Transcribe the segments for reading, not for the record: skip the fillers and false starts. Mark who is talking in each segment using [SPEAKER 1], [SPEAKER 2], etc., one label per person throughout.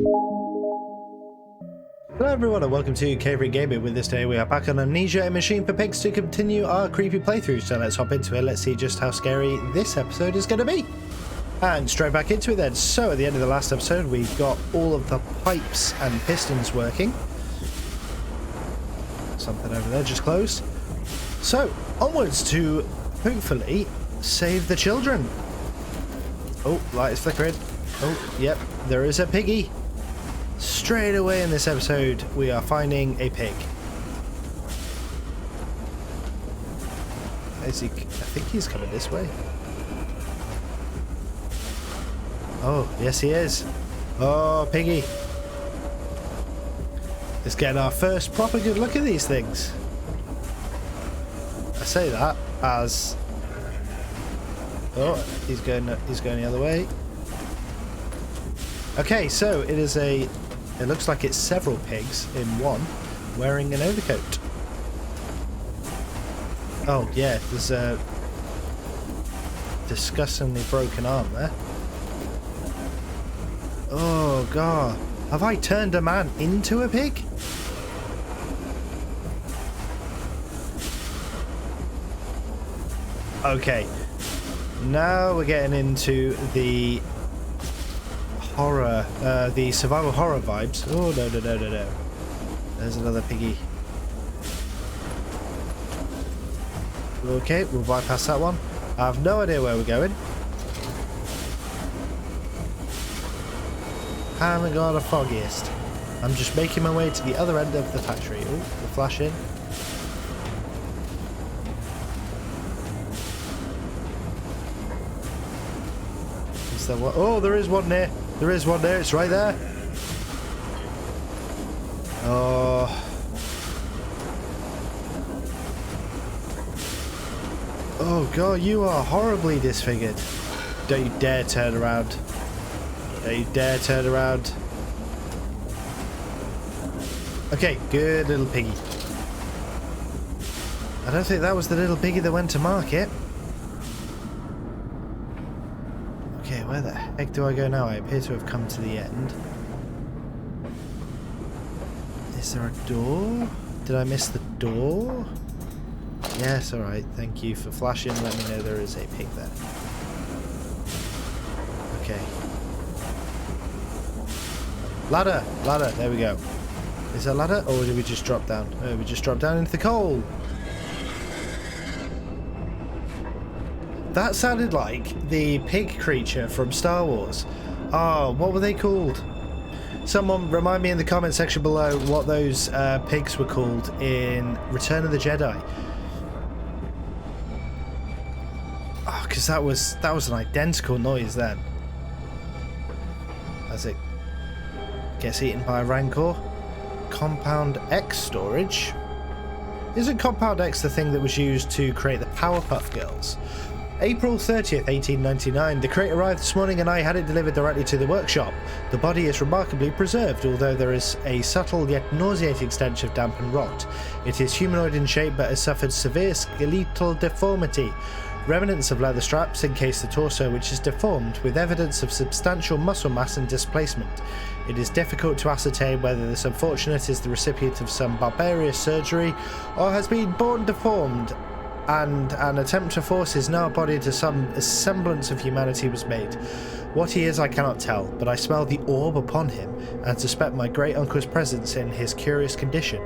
[SPEAKER 1] Hello everyone and welcome to Kayvryn Gaming. With this day we are back on Amnesia, a machine for pigs, to continue our creepy playthrough. So let's hop into it, let's see just how scary this episode is going to be. And straight back into it then. So at the end of the last episode we got all of the pipes and pistons working. Something over there just closed. So onwards to hopefully save the children. Oh, light is flickering. Oh, yep, there is a piggy. Straight away in this episode, we are finding a pig. Is he? I think he's coming this way. Oh, yes he is. Oh, piggy. Let's get our first proper good look at these things. I say that as... Oh, he's going the other way. Okay, so it is a... It looks like it's several pigs in one wearing an overcoat. Oh yeah, there's a disgustingly broken arm there. Oh god, have I turned a man into a pig? Okay, now we're getting into the horror, the survival horror vibes. Oh no. There's another piggy. Okay, we'll bypass that one. I have no idea where we're going. Haven't got the foggiest. I'm just making my way to the other end of the factory. Oh, the flash in. Is there one? Oh, there is one there. There is one there, it's right there. Oh. Oh god, you are horribly disfigured. Don't you dare turn around. Don't you dare turn around. Okay, good little piggy. I don't think that was the little piggy that went to market. Okay, where the heck do I go now? I appear to have come to the end. Is there a door? Did I miss the door? Yes, alright. Thank you for flashing. Let me know there is a pig there. Okay. Ladder! Ladder! There we go. Is that a ladder? Or did we just drop down? Oh, we just dropped down into the coal! That sounded like the pig creature from Star Wars. Oh, what were they called? Someone remind me in the comment section below what those pigs were called in Return of the Jedi. Oh, because that was an identical noise then. As it gets eaten by a Rancor. Compound X storage. Isn't Compound X the thing that was used to create the Powerpuff Girls? April 30th, 1899. The crate arrived this morning and I had it delivered directly to the workshop. The body is remarkably preserved, although there is a subtle yet nauseating stench of damp and rot. It is humanoid in shape but has suffered severe skeletal deformity. Remnants of leather straps encase the torso, which is deformed, with evidence of substantial muscle mass and displacement. It is difficult to ascertain whether this unfortunate is the recipient of some barbarous surgery or has been born deformed, and an attempt to force his now body to some semblance of humanity was made. What he is I cannot tell, but I smell the orb upon him and suspect my great uncle's presence in his curious condition.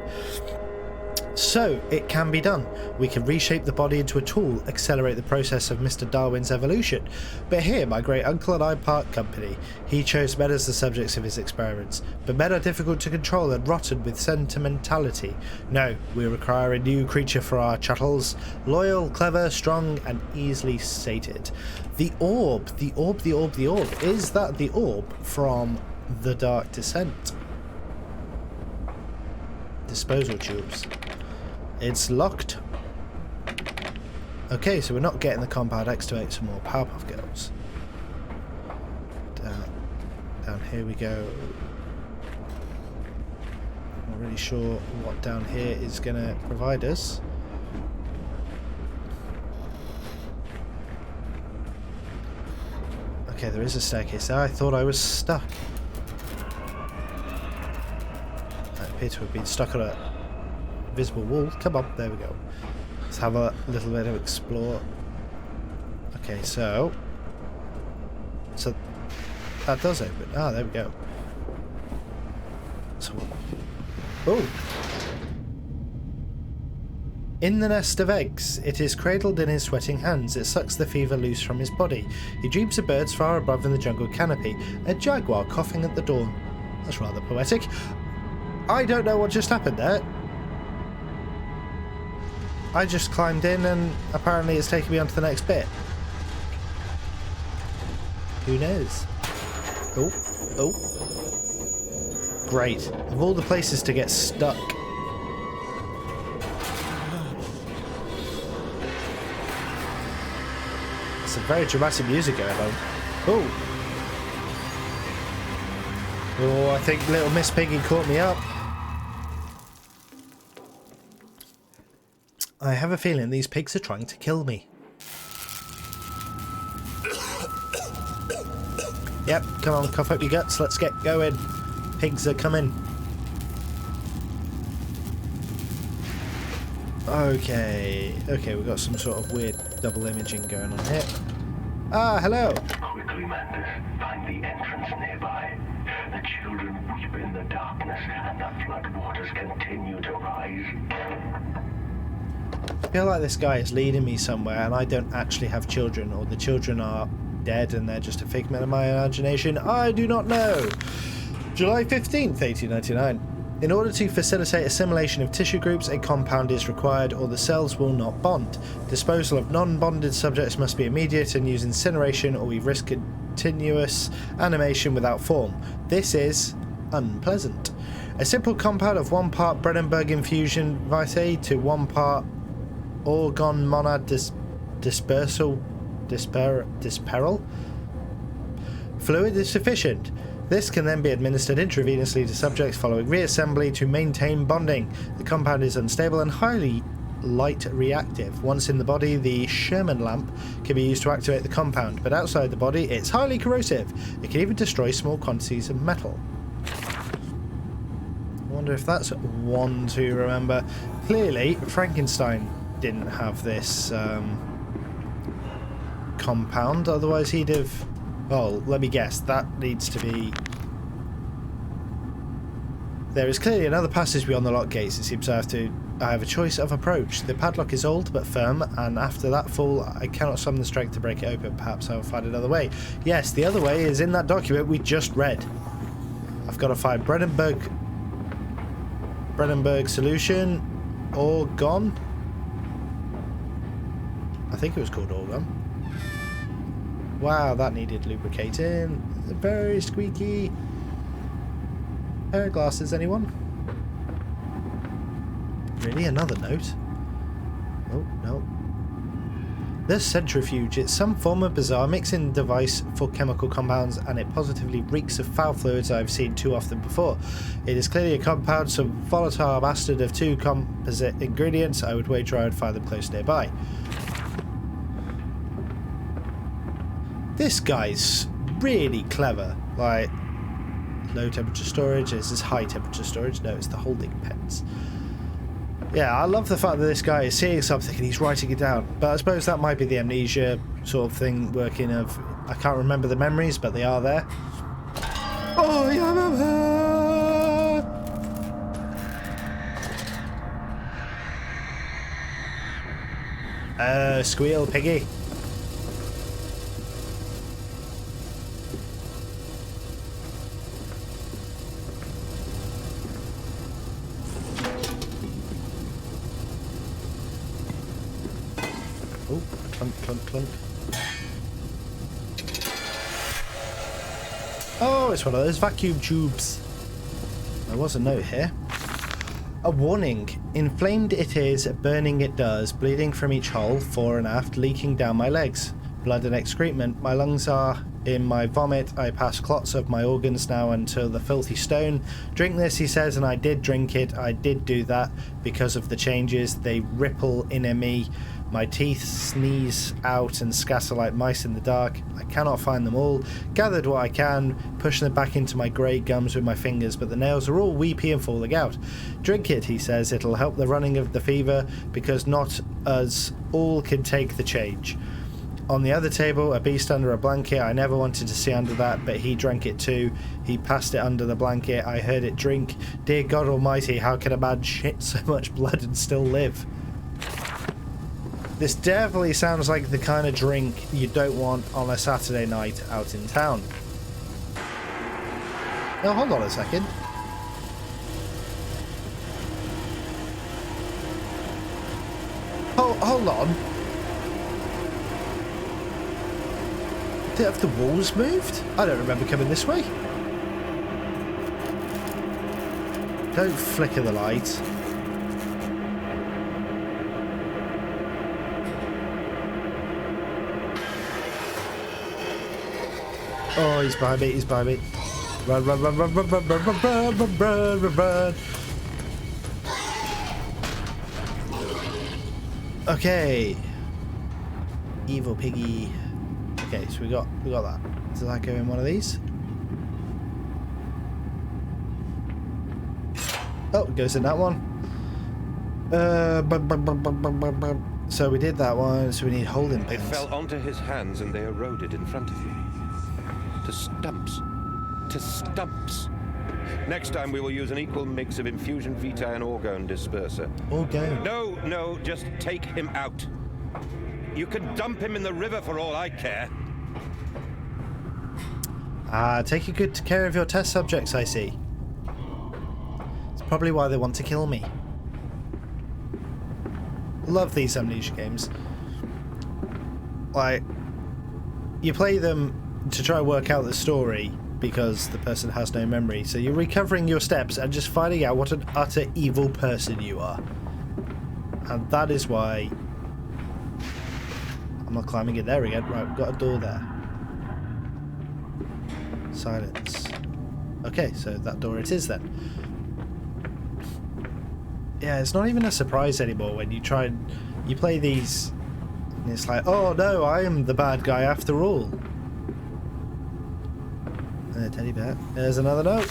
[SPEAKER 1] So, it can be done. We can reshape the body into a tool, accelerate the process of Mr. Darwin's evolution. But here, my great uncle and I part company. He chose men as the subjects of his experiments, but men are difficult to control and rotten with sentimentality. No, we require a new creature for our chattels, loyal, clever, strong, and easily sated. The orb. Is that the orb from The Dark Descent? Disposal tubes. It's locked. Okay, so we're not getting the Compound X to make some more Powerpuff Girls. Down here we go. Not really sure what down here is going to provide us. Okay, there is a staircase there. I thought I was stuck. appear to have been stuck on a visible wall. Come on, there we go. Let's have a little bit of explore. Okay, so that does open. Ah, there we go. So, oh. In the nest of eggs, it is cradled in his sweating hands. It sucks the fever loose from his body. He dreams of birds far above in the jungle canopy. A jaguar coughing at the dawn. That's rather poetic. I don't know what just happened there. I just climbed in and apparently it's taking me on to the next bit. Who knows? Oh, oh. Great. Of all the places to get stuck. Some very dramatic music going on. Oh! Oh, I think little Miss Piggy caught me up. I have a feeling these pigs are trying to kill me. Yep, come on, cough up your guts, let's get going. Pigs are coming. Okay, we've got some sort of weird double imaging going on here. Ah, hello!
[SPEAKER 2] Quickly, Mantis, find the entrance nearby. The children weep in the darkness, and the flood waters continue to rise.
[SPEAKER 1] I feel like this guy is leading me somewhere and I don't actually have children, or the children are dead and they're just a figment of my imagination. I do not know! July 15th, 1899. In order to facilitate assimilation of tissue groups, a compound is required or the cells will not bond. Disposal of non-bonded subjects must be immediate and use incineration or we risk continuous animation without form. This is unpleasant. A simple compound of 1 part Brennenberg infusion vitae to 1 part organ monad dispersal disperal fluid is sufficient. This can then be administered intravenously to subjects following reassembly to maintain bonding. The compound is unstable and highly light reactive. Once in the body, the Sherman lamp can be used to activate the compound, but outside the body, it's highly corrosive. It can even destroy small quantities of metal. I wonder if that's one to remember. Clearly, Frankenstein didn't have this compound, otherwise he'd have... Well, let me guess, that needs to be... There is clearly another passage beyond the lock gates. It seems I have a choice of approach. The padlock is old but firm, and after that fall, I cannot summon the strength to break it open. Perhaps I will find another way. Yes, the other way is in that document we just read. I've got to find Brennenberg solution, organ. I think it was called organ. Wow, that needed lubricating. Very squeaky. Pair of glasses, anyone? Really? Another note? Oh, no. The centrifuge. It's some form of bizarre mixing device for chemical compounds, and it positively reeks of foul fluids I've seen too often before. It is clearly a compound, some volatile bastard of 2 composite ingredients. I would wager I would find them close nearby. This guy's really clever. Like, low temperature storage. Is this high temperature storage? No, it's the holding pens. Yeah, I love the fact that this guy is seeing something and he's writing it down. But I suppose that might be the amnesia sort of thing working of... I can't remember the memories, but they are there. Oh, yeah. Squeal, piggy. Oh, clunk, clunk, clunk. Oh, it's one of those vacuum tubes. There was a note here. A warning. Inflamed it is, burning it does, bleeding from each hole, fore and aft, leaking down my legs. Blood and excrement. My lungs are in my vomit. I pass clots of my organs now until the filthy stone. Drink this, he says, and I did drink it. I did do that because of the changes. They ripple in me. My teeth sneeze out and scatter like mice in the dark. I cannot find them all. Gathered what I can, pushing them back into my grey gums with my fingers, but the nails are all weepy and falling out. Drink it, he says. It'll help the running of the fever, because not us all can take the change. On the other table, a beast under a blanket. I never wanted to see under that, but he drank it too. He passed it under the blanket. I heard it drink. Dear God Almighty, how can a man shit so much blood and still live? This definitely sounds like the kind of drink you don't want on a Saturday night out in town. Now, hold on a second. Hold on. Have the walls moved? I don't remember coming this way. Don't flicker the light. Oh, he's behind me, he's behind me. Run, run, run, run, run, run, run, run, run, run, run, run, run. Okay. Evil piggy. Okay, so we got that. Does that go in one of these? Oh, it goes in that one. So we did that one, so we need holding pins.
[SPEAKER 3] They fell onto his hands and they eroded in front of you. To stumps. To stumps. Next time we will use an equal mix of infusion vitae and orgone disperser.
[SPEAKER 1] Orgone?
[SPEAKER 3] No, just take him out. You can dump him in the river for all I care.
[SPEAKER 1] Taking good care of your test subjects, I see. It's probably why they want to kill me. Love these Amnesia games. Like, you play them to try and work out the story because the person has no memory. So you're recovering your steps and just finding out what an utter evil person you are. And that is why... I'm not climbing it there again. Right, we've got a door there. Silence. Okay, so that door it is then. Yeah, it's not even a surprise anymore when you try and you play these and it's like, oh no, I am the bad guy after all. Teddy bear. There's another note.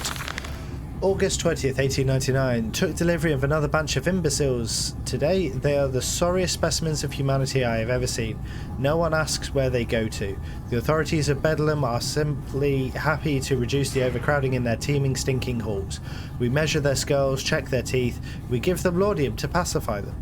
[SPEAKER 1] August 20th, 1899. Took delivery of another bunch of imbeciles. Today, they are the sorriest specimens of humanity I have ever seen. No one asks where they go to. The authorities of Bedlam are simply happy to reduce the overcrowding in their teeming, stinking halls. We measure their skulls, check their teeth. We give them laudanum to pacify them.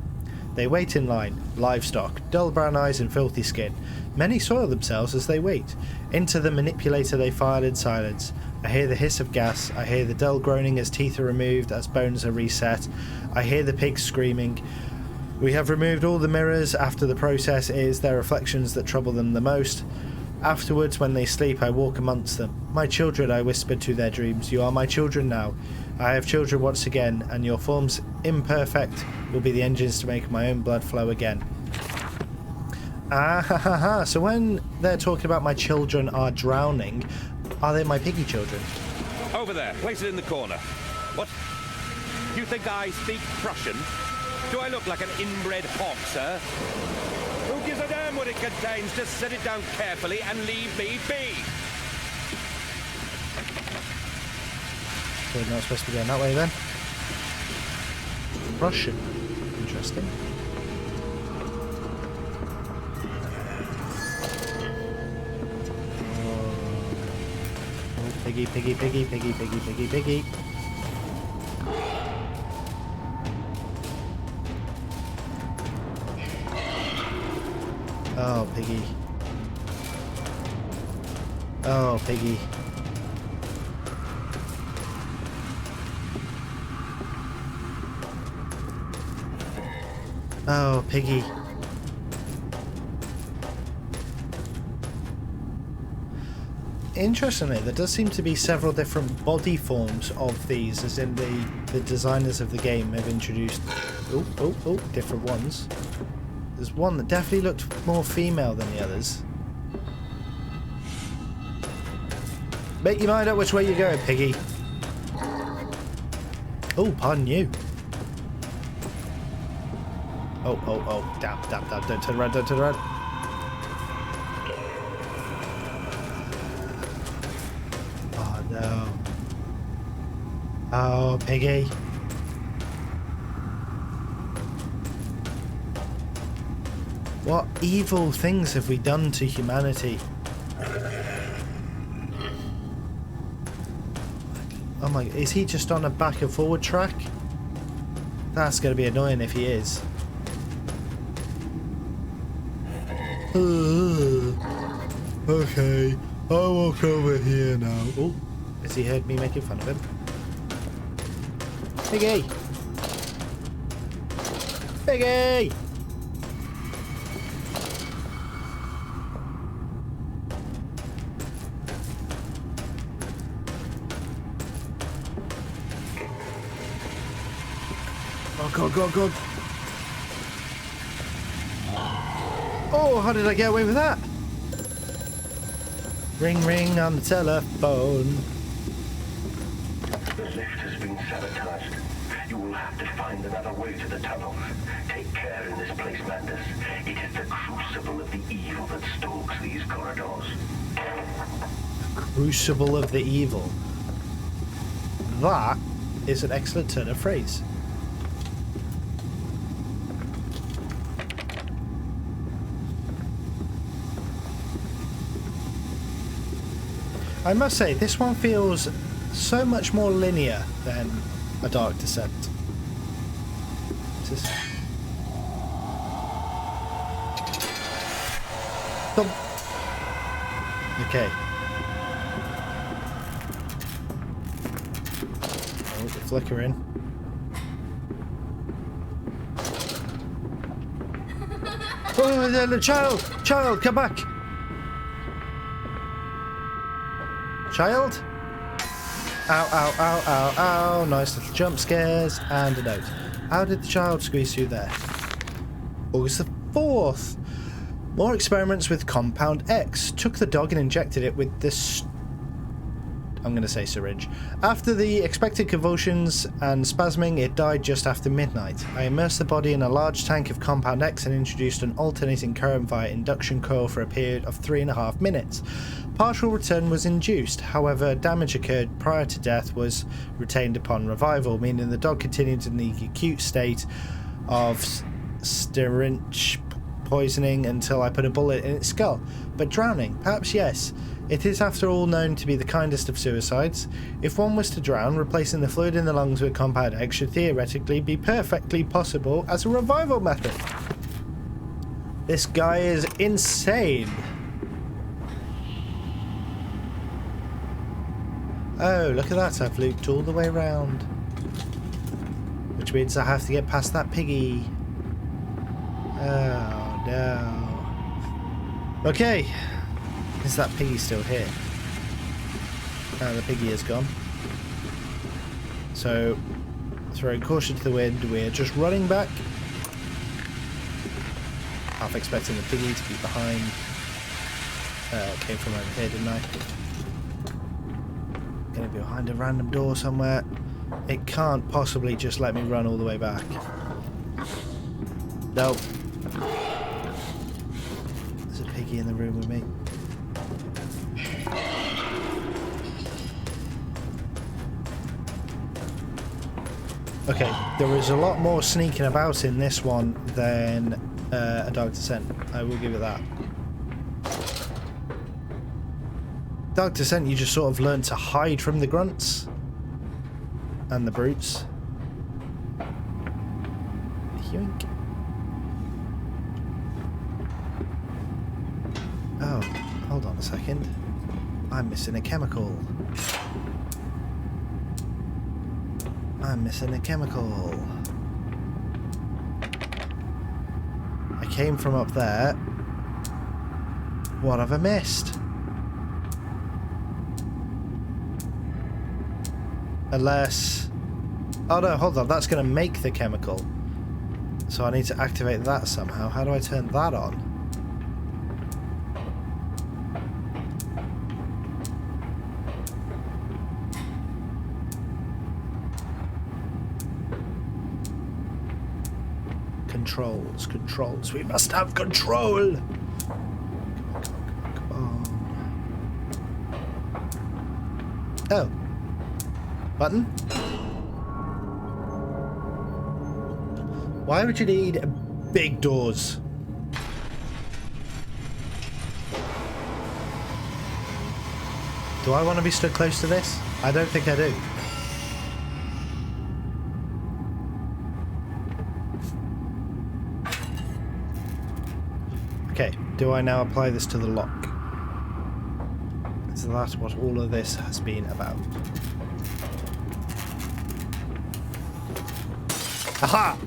[SPEAKER 1] They wait in line. Livestock, dull brown eyes and filthy skin. Many soil themselves as they wait. Into the manipulator they file in silence. I hear the hiss of gas. I hear the dull groaning as teeth are removed, as bones are reset. I hear the pigs screaming. We have removed all the mirrors. After the process, it is their reflections that trouble them the most. Afterwards, when they sleep, I walk amongst them. My children, I whispered to their dreams. You are my children now. I have children once again, and your forms imperfect will be the engines to make my own blood flow again. Ah ha ha ha. So when they're talking about my children are drowning, are they my piggy children?
[SPEAKER 3] Over there, place it in the corner. What? You think I speak Prussian? Do I look like an inbred hawk, sir? Who gives a damn what it contains? Just set it down carefully and leave me be.
[SPEAKER 1] So we're not supposed to be going that way then. Russian. Interesting. Oh, piggy, piggy, piggy, piggy, piggy, piggy, piggy. Oh, piggy. Oh, piggy. Oh, piggy. Interestingly, there does seem to be several different body forms of these, as in the designers of the game have introduced different ones. There's one that definitely looked more female than the others. Make your mind up which way you're going, piggy. Oh, pardon you. Oh, oh, oh. Damn, damn, damn. Don't turn around, don't turn around. Oh, no. Oh, Piggy. What evil things have we done to humanity? Oh my, is he just on a back and forward track? That's going to be annoying if he is. Okay, I'll walk over here now. Oh, has he heard me making fun of him? Piggy! Piggy! Oh god, god, god. Oh, how did I get away with that? Ring, ring on the telephone.
[SPEAKER 2] The lift has been sabotaged. You will have to find another way to the tunnels. Take care in this place, Mandus. It is the crucible of the evil that stalks these corridors.
[SPEAKER 1] Crucible of the evil. That is an excellent turn of phrase. I must say, this one feels so much more linear than A Dark Descent. Just... Okay. Oh, the flickering. Oh, the child! Child, come back! Child? Ow, ow, ow, ow, ow. Nice little jump scares and a note. How did the child squeeze through there? August the 4th. More experiments with Compound X. Took the dog and injected it with this... I'm going to say syringe. After the expected convulsions and spasming, it died just after midnight. I immersed the body in a large tank of Compound X and introduced an alternating current via induction coil for a period of 3.5 minutes. Partial return was induced, however, damage occurred prior to death was retained upon revival, meaning the dog continued in the acute state of syringe poisoning until I put a bullet in its skull. But drowning? Perhaps yes. It is after all known to be the kindest of suicides. If one was to drown, replacing the fluid in the lungs with Compound X should theoretically be perfectly possible as a revival method. This guy is insane. Oh, look at that, I've looped all the way around. Which means I have to get past that piggy. Oh, no. Okay. Is that piggy still here? No, the piggy is gone. So, throwing caution to the wind, we're just running back. Half expecting the piggy to be behind. Came from over here, didn't I? Gonna be behind a random door somewhere. It can't possibly just let me run all the way back. Nope. There's a piggy in the room with me. Okay, there is a lot more sneaking about in this one than A Dark Descent. I will give it that. Dark Descent, you just sort of learn to hide from the grunts and the brutes. Yoink. Oh, hold on a second. I'm missing a chemical. I'm missing a chemical. I came from up there. What have I missed? Unless... Oh no, hold on, that's going to make the chemical. So I need to activate that somehow. How do I turn that on? Controls. Controls. We must have control! Come on. Oh. Button? Why would you need big doors? Do I want to be stood close to this? I don't think I do. Okay, do I now apply this to the lock? So that's what all of this has been about. Aha!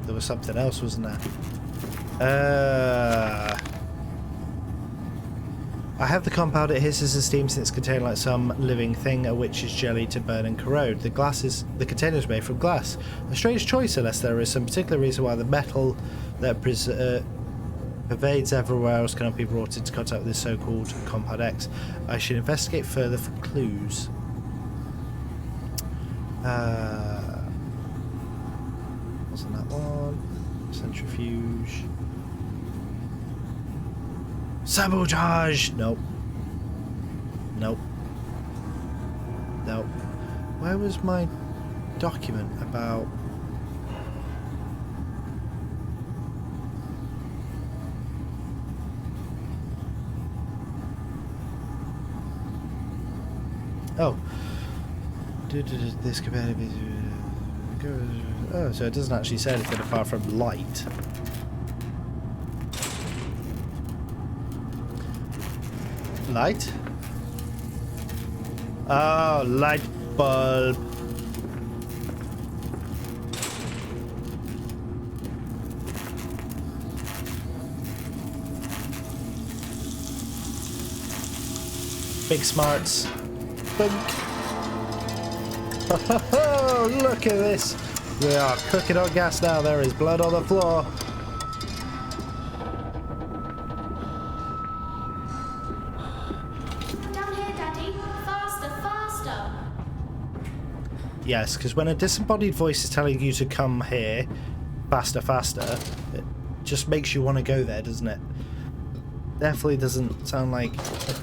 [SPEAKER 1] There was something else, wasn't there? I have the compound. It hisses and steams since contained like some living thing, a witch's jelly to burn and corrode. The container is made from glass. A strange choice, unless there is some particular reason why the metal that pervades everywhere else cannot be brought into contact with this so-called compound X. I should investigate further for clues. Wasn't that one? Centrifuge. Sabotage! Nope. Nope. Nope. Where was my document about... Oh. This could be... Oh, so it doesn't actually say anything apart from light. Light? Oh, light bulb. Big smarts. Bunk. Oh, look at this. We are cooking on gas now. There is blood on the floor. Yes, because when a disembodied voice is telling you to come here, faster, faster, it just makes you want to go there, doesn't it? Definitely doesn't sound like an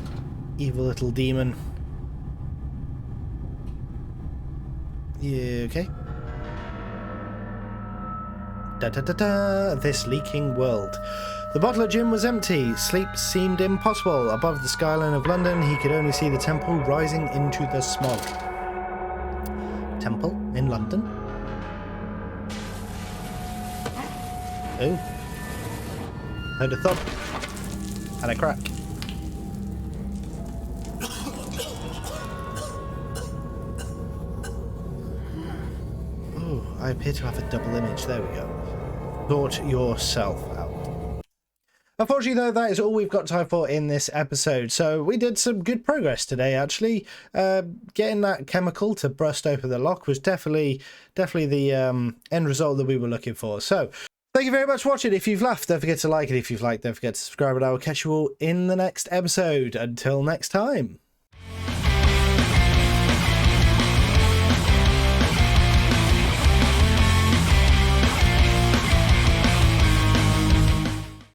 [SPEAKER 1] evil little demon. Yeah, okay. Da da da da, this leaking world. The bottler gym was empty. Sleep seemed impossible. Above the skyline of London, he could only see the temple rising into the smog. Temple in London? Oh. Heard a thump. And a crack. Oh, I appear to have a double image. There we go. Sort yourself out. Unfortunately, though, that is all we've got time for in this episode. So we did some good progress today, actually. Getting that chemical to burst open the lock was definitely the end result that we were looking for. So thank you very much for watching. If you've laughed, don't forget to like it. If you've liked, don't forget to subscribe, and I will catch you all in the next episode. Until next time.